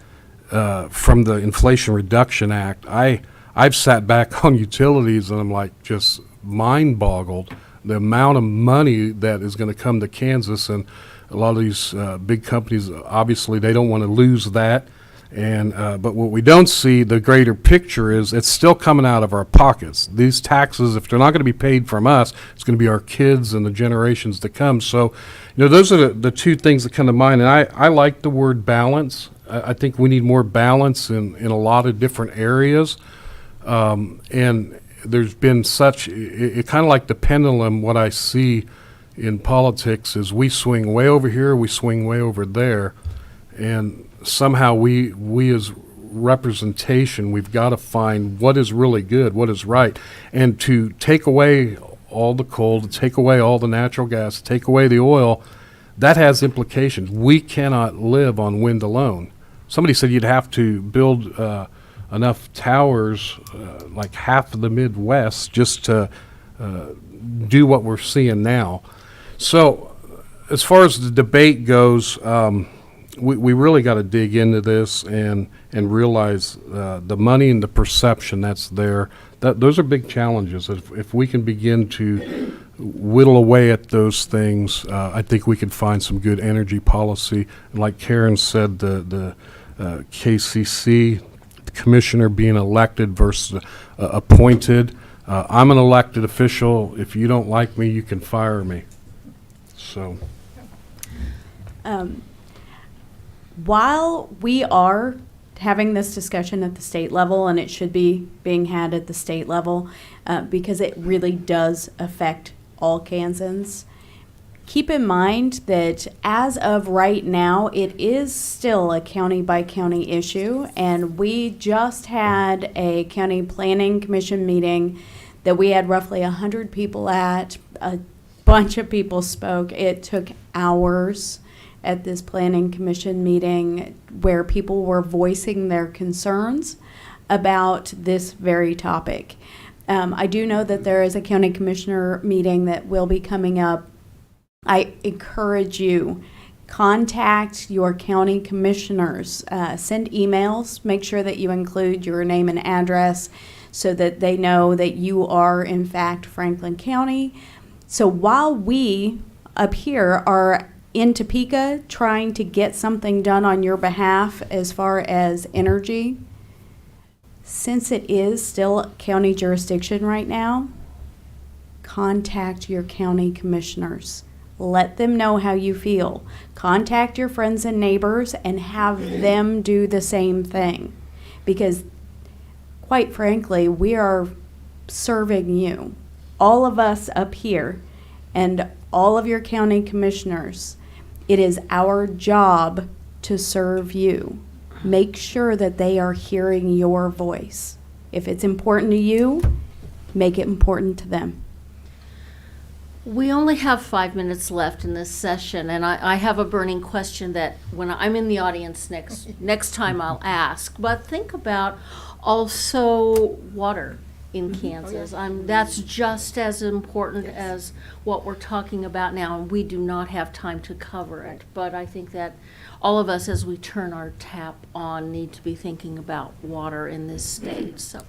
from the Inflation Reduction Act, I've sat back on utilities and I'm like just mind boggled the amount of money that is going to come to Kansas, and a lot of these big companies, obviously they don't want to lose that, And, but what we don't see, the greater picture is it's still coming out of our pockets. These taxes, if they're not going to be paid from us, it's going to be our kids and the generations to come. So, those are the two things that come to mind. And I like the word balance. I think we need more balance in a lot of different areas. And there's been such, it kind of like the pendulum, what I see in politics is we swing way over here, we swing way over there. And somehow we as representation, we've got to find what is really good, what is right. And to take away all the coal, to take away all the natural gas, to take away the oil, that has implications. We cannot live on wind alone. Somebody said you'd have to build enough towers, like half of the Midwest, just to do what we're seeing now. So as far as the debate goes, we really got to dig into this and realize the money and the perception that's there. Those are big challenges. If we can begin to whittle away at those things, I think we can find some good energy policy. And like Karen said, the KCC, the commissioner being elected versus appointed. I'm an elected official. If you don't like me, you can fire me. So. While we are having this discussion at the state level, and it should be being had at the state level, because it really does affect all Kansans, keep in mind that as of right now, it is still a county by county issue, and we just had a county planning commission meeting that we had roughly 100 people at. A bunch of people spoke. It took hours at this planning commission meeting where people were voicing their concerns about this very topic. I do know that there is a county commissioner meeting that will be coming up. I encourage you, contact your county commissioners. Send emails. Make sure that you include your name and address so that they know that you are, in fact, Franklin County. So while we up here are in Topeka trying to get something done on your behalf as far as energy, since it is still county jurisdiction right now, contact your county commissioners. Let them know how you feel. Contact your friends and neighbors and have them do the same thing. Because quite frankly, we are serving you. All of us up here and all of your county commissioners, it is our job to serve you. Make sure that they are hearing your voice. If it's important to you, make it important to them. We only have 5 minutes left in this session, and I have a burning question that when I'm in the audience next time I'll ask. But think about also water in Kansas. That's just as important as what we're talking about now, and we do not have time to cover it. But I think that all of us, as we turn our tap on, need to be thinking about water in this state. So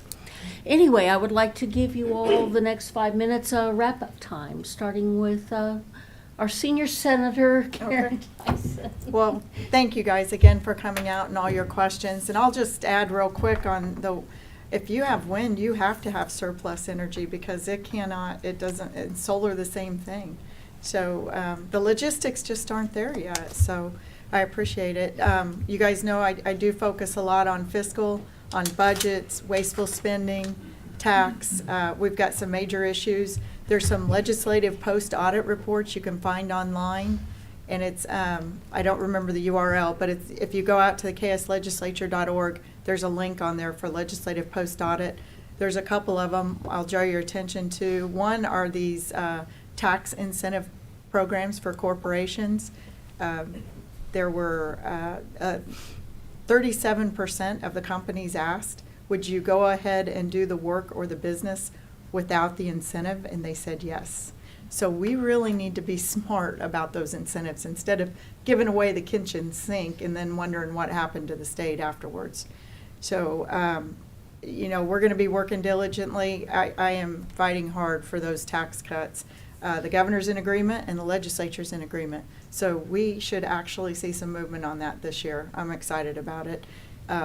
anyway, I would like to give you all the next 5 minutes wrap-up time, starting with our senior senator, Karen Tyson. Well, thank you guys again for coming out and all your questions. And I'll just add real quick on if you have wind, you have to have surplus energy because and solar the same thing. So the logistics just aren't there yet. So I appreciate it. You guys know I do focus a lot on fiscal, on budgets, wasteful spending, tax. We've got some major issues. There's some legislative post-audit reports you can find online. And it's, I don't remember the URL, but if you go out to the kslegislature.org, there's a link on there for legislative post-audit. There's a couple of them I'll draw your attention to. One are these tax incentive programs for corporations. There were 37% of the companies asked, would you go ahead and do the work or the business without the incentive? And they said yes. So we really need to be smart about those incentives instead of giving away the kitchen sink and then wondering what happened to the state afterwards. So, we're going to be working diligently. I am fighting hard for those tax cuts. The governor's in agreement and the legislature's in agreement. So we should actually see some movement on that this year. I'm excited about it.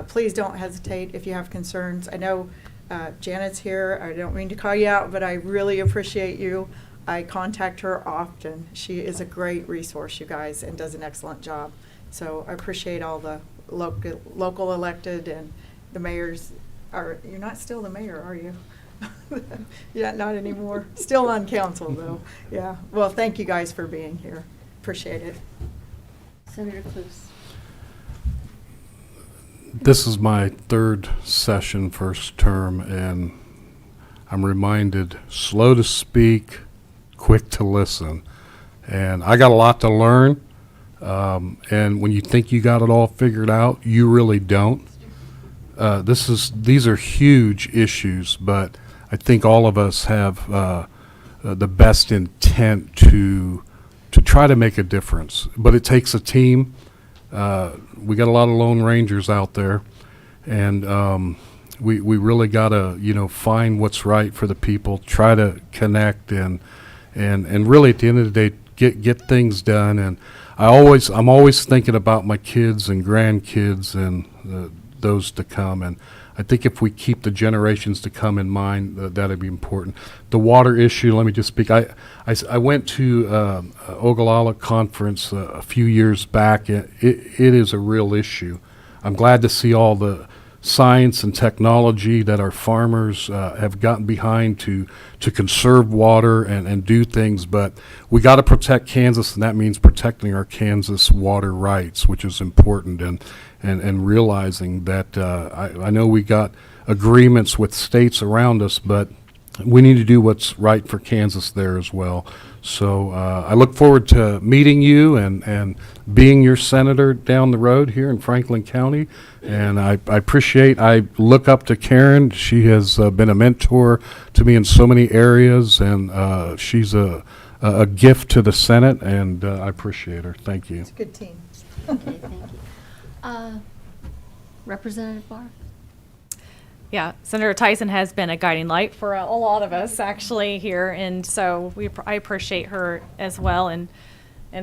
Please don't hesitate if you have concerns. I know Janet's here. I don't mean to call you out, but I really appreciate you. I contact her often. She is a great resource, you guys, and does an excellent job. So I appreciate all the local elected and the mayors. You're not still the mayor, are you? Yeah, not anymore. Still on council, though. Yeah. Well, thank you guys for being here. Appreciate it. Senator Cluse. This is my third session, first term, and I'm reminded, slow to speak, quick to listen. And I got a lot to learn, and when you think you got it all figured out, you really don't. These are huge issues, but I think all of us have the best intent to try to make a difference. But it takes a team. We got a lot of Lone Rangers out there, and we really got to find what's right for the people, try to connect, and really at the end of the day get things done. And I'm always thinking about my kids and grandkids and those to come. And I think if we keep the generations to come in mind, that'd be important. The water issue, let me just speak. I went to Ogallala conference a few years back. It is a real issue. I'm glad to see all the science and technology that our farmers have gotten behind to conserve water and do things, but we got to protect Kansas, and that means protecting our Kansas water rights, which is important, and realizing that I know we got agreements with states around us, but we need to do what's right for Kansas there as well. So I look forward to meeting you and being your senator down the road here in Franklin County. And I look up to Karen. She has been a mentor to me in so many areas, and she's a gift to the Senate, and I appreciate her. Thank you. It's a good team. Okay, thank you. Representative Barth. Yeah, Senator Tyson has been a guiding light for a lot of us actually here, and so I appreciate her as well. And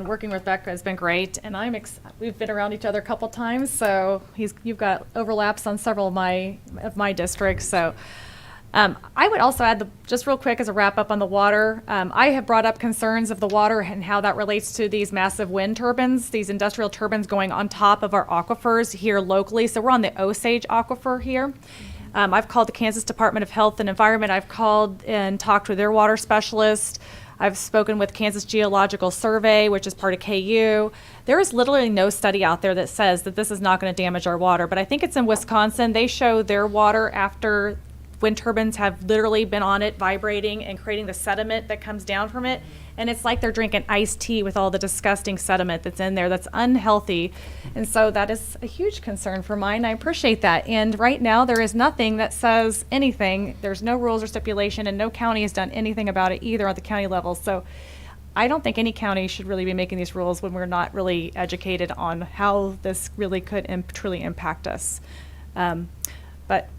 working with Becca has been great. And we've been around each other a couple times, so you've got overlaps on several of my districts. So I would also add just real quick as a wrap up on the water. I have brought up concerns of the water and how that relates to these massive wind turbines, these industrial turbines going on top of our aquifers here locally. So we're on the Osage Aquifer here. I've called the Kansas Department of Health and Environment. I've called and talked with their water specialist. I've spoken with Kansas Geological Survey, which is part of KU. There is literally no study out there that says that this is not going to damage our water, but I think it's in Wisconsin. They show their water after wind turbines have literally been on it, vibrating and creating the sediment that comes down from it. And it's like they're drinking iced tea with all the disgusting sediment that's in there that's unhealthy. And so that is a huge concern for mine. I appreciate that. And right now there is nothing that says anything. There's no rules or stipulation, and no county has done anything about it either at the county level. So I don't think any county should really be making these rules when we're not really educated on how this really could truly impact us. But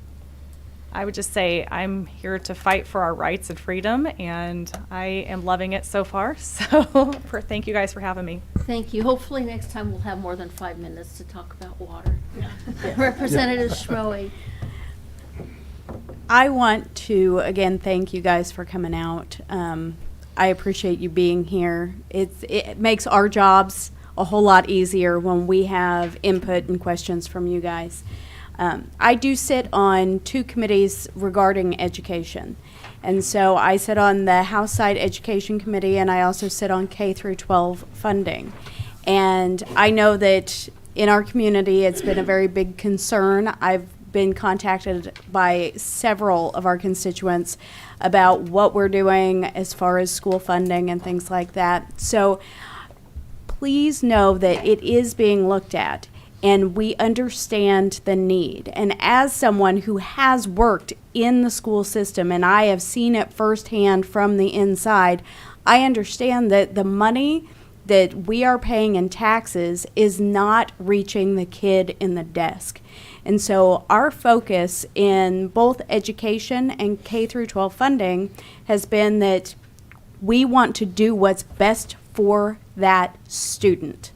I would just say I'm here to fight for our rights and freedom, and I am loving it so far. So thank you guys for having me. Thank you. Hopefully next time we'll have more than 5 minutes to talk about water. Representative Schmoe. I want to, again, thank you guys for coming out. I appreciate you being here. It makes our jobs a whole lot easier when we have input and questions from you guys. I do sit on 2 committees regarding education. And so I sit on the House Side Education Committee, and I also sit on K through 12 funding. And I know that in our community it's been a very big concern. I've been contacted by several of our constituents about what we're doing as far as school funding and things like that. So please know that it is being looked at, and we understand the need. And as someone who has worked in the school system, and I have seen it firsthand from the inside, I understand that the money that we are paying in taxes is not reaching the kid in the desk. And so our focus in both education and K through 12 funding has been that we want to do what's best for that student.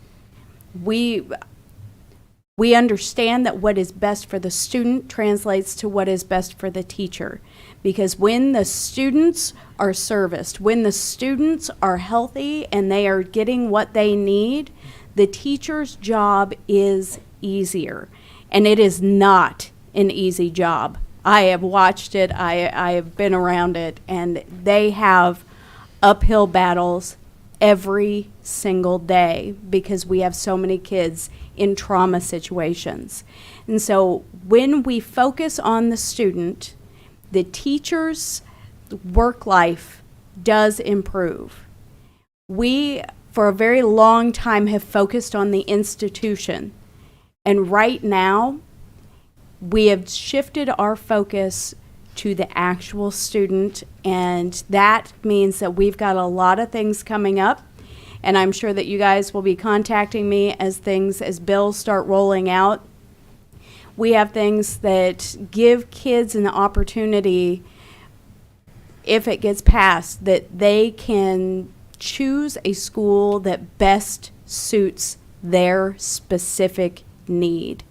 We We understand that what is best for the student translates to what is best for the teacher. Because when the students are serviced, when the students are healthy and they are getting what they need, the teacher's job is easier. And it is not an easy job. I have watched it, I have been around it, and they have uphill battles every single day because we have so many kids in trauma situations. And so when we focus on the student, the teacher's work life does improve. We, for a very long time, have focused on the institution. And right now, we have shifted our focus to the actual student, and that means that we've got a lot of things coming up, and I'm sure that you guys will be contacting me as bills start rolling out. We have things that give kids an opportunity, if it gets passed, that they can choose a school that best suits their specific need.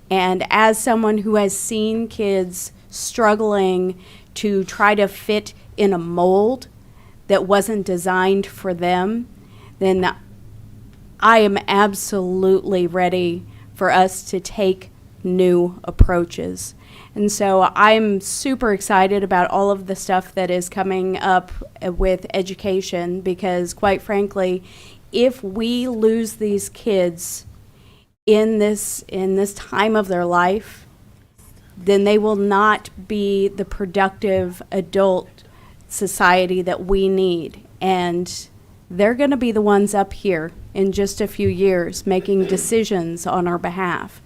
And as someone who has seen kids struggling to try to fit in a mold that wasn't designed for them, then I am absolutely ready for us to take new approaches. And so I'm super excited about all of the stuff that is coming up with education, because quite frankly, if we lose these kids in this time of their life, then they will not be the productive adult society that we need. And they're going to be the ones up here in just a few years making decisions on our behalf.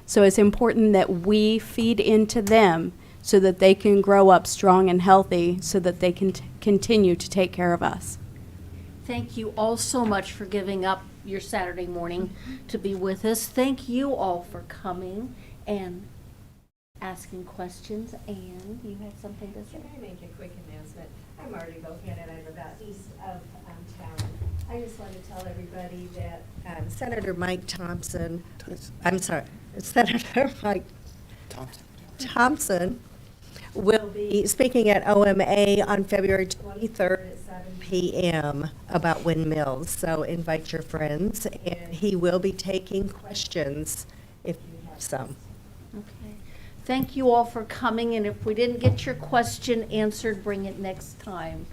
So it's important that we feed into them so that they can grow up strong and healthy, so that they can continue to take care of us. Thank you all so much for giving up your Saturday morning to be with us. Thank you all for coming and asking questions. And you had something to say? Can I make a quick announcement? I'm Marty Bohannon, I'm about east of town. I just want to tell everybody that Senator Mike Thompson, Senator Mike Thompson will be speaking at OMA on February 23rd at 7 p.m. about windmills. So invite your friends, and he will be taking questions if you have some. Okay. Thank you all for coming, and if we didn't get your question answered, bring it next time.